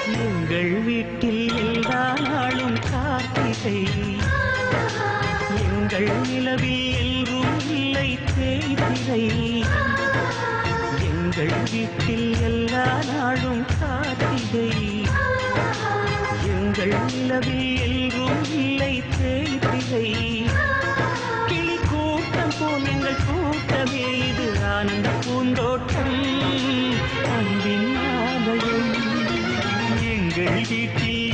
எங்கள் வீட்டில் எல்லா நாளும் கார்த்திகை, எங்கள் நிலவில் எல்லோரும் இல்லை தேய்திரை. எங்கள் வீட்டில் எல்லா நாளும் கார்த்திகை, எங்கள் நிலவில் எல்லோரும் இல்லை தேய்திரை. கிளி கூட்டம் போல் எங்கள் கூட்டமே இது ஆனந்த பூந்தோட்டம், அன்பின் ஆலயம். எங்கள் வீட்டில்